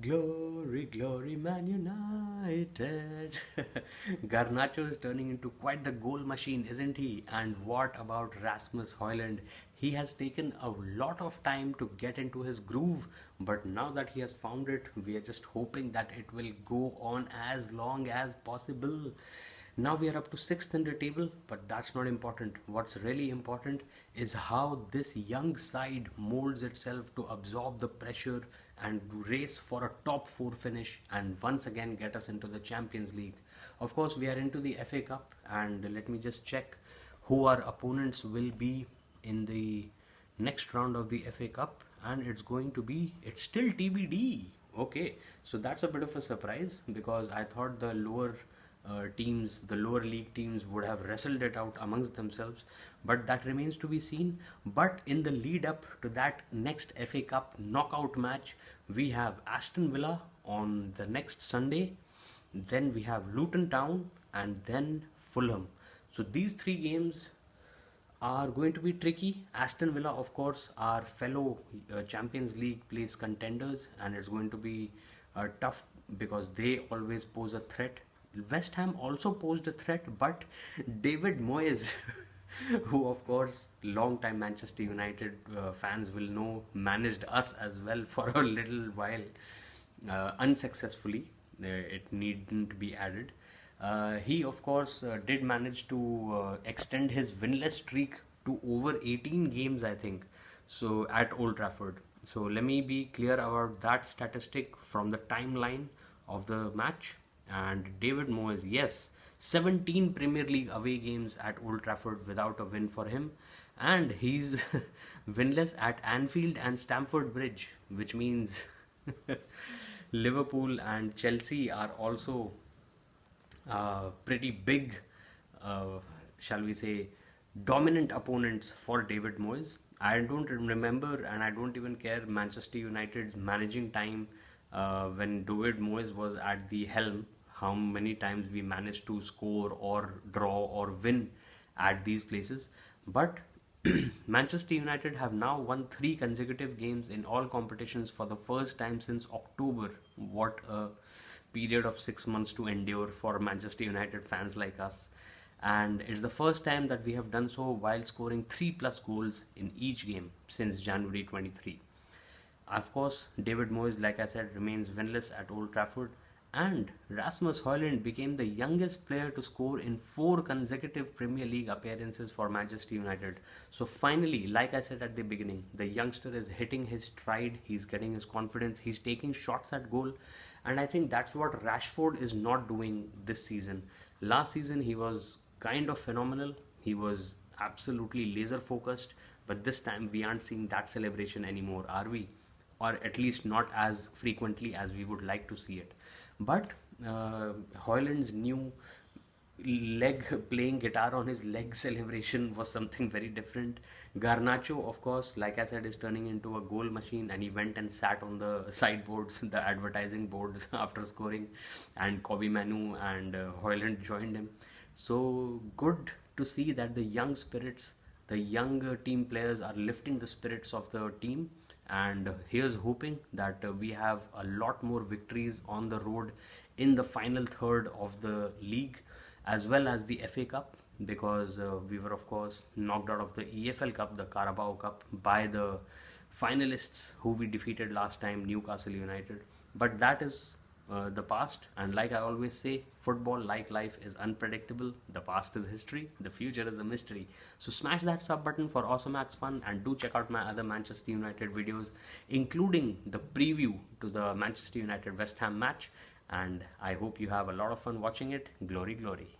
Glory, glory, Man United. Garnacho is turning into quite the goal machine, isn't he? And what about Rasmus Hojlund? He has taken a lot of time to get into his groove, but now that he has found it, we are just hoping that it will go on as long as possible. Now we are up to sixth in the table, but that's not important. What's really important is how this young side molds itself to absorb the pressure and race for a top four finish and once again get us into the Champions League. Of course, we are into the FA Cup, and let me just check who our opponents will be in the next round of the FA Cup, and it's still TBD. Okay, so that's a bit of a surprise because I thought the the lower league teams would have wrestled it out amongst themselves, but that remains to be seen. But in the lead up to that next FA Cup knockout match, we have Aston Villa on the next Sunday, then we have Luton Town, and then Fulham. So these three games are going to be tricky. Aston Villa, of course, are fellow Champions League place contenders, and it's going to be tough because they always pose a threat. West Ham also posed a threat, but David Moyes, who of course long-time Manchester United fans will know, managed us as well for a little while, unsuccessfully. It needn't be added. He of course did manage to extend his winless streak to over 18 games, I think, so at Old Trafford. So let me be clear about that statistic from the timeline of the match. And David Moyes, yes, 17 Premier League away games at Old Trafford without a win for him, and he's winless at Anfield and Stamford Bridge, which means Liverpool and Chelsea are also pretty big, shall we say, dominant opponents for David Moyes. I don't remember, and I don't even care, Manchester United's managing time when David Moyes was at the helm, how many times we managed to score or draw or win at these places. But Manchester United have now won 3 consecutive games in all competitions for the first time since October. What a period of 6 months to endure for Manchester United fans like us. And it's the first time that we have done so while scoring 3+ goals in each game since January 23. Of course, David Moyes, like I said, remains winless at Old Trafford, and Rasmus Hojlund became the youngest player to score in 4 consecutive Premier League appearances for Manchester United. So finally, like I said at the beginning, the youngster is hitting his stride, he's getting his confidence, he's taking shots at goal, and I think that's what Rashford is not doing this season. Last season he was kind of phenomenal, he was absolutely laser focused, but this time we aren't seeing that celebration anymore, are we? Or at least not as frequently as we would like to see it. But Hojlund's new playing guitar on his leg celebration was something very different. Garnacho, of course, like I said, is turning into a goal machine, and he went and sat on the sideboards, the advertising boards after scoring, and Kobe Manu and Hojlund joined him. So good to see that the young spirits, the younger team players are lifting the spirits of the team, and here's hoping that we have a lot more victories on the road in the final third of the league as well as the FA Cup, because we were of course knocked out of the EFL Cup, the Carabao Cup, by the finalists who we defeated last time, Newcastle United. But that is the past, and like I always say, football, like life, is unpredictable. The past is history, the future is a mystery. So smash that sub button for awesome max fun, and do check out my other Manchester United videos, including the preview to the Manchester United West Ham match, and I hope you have a lot of fun watching it. Glory, glory.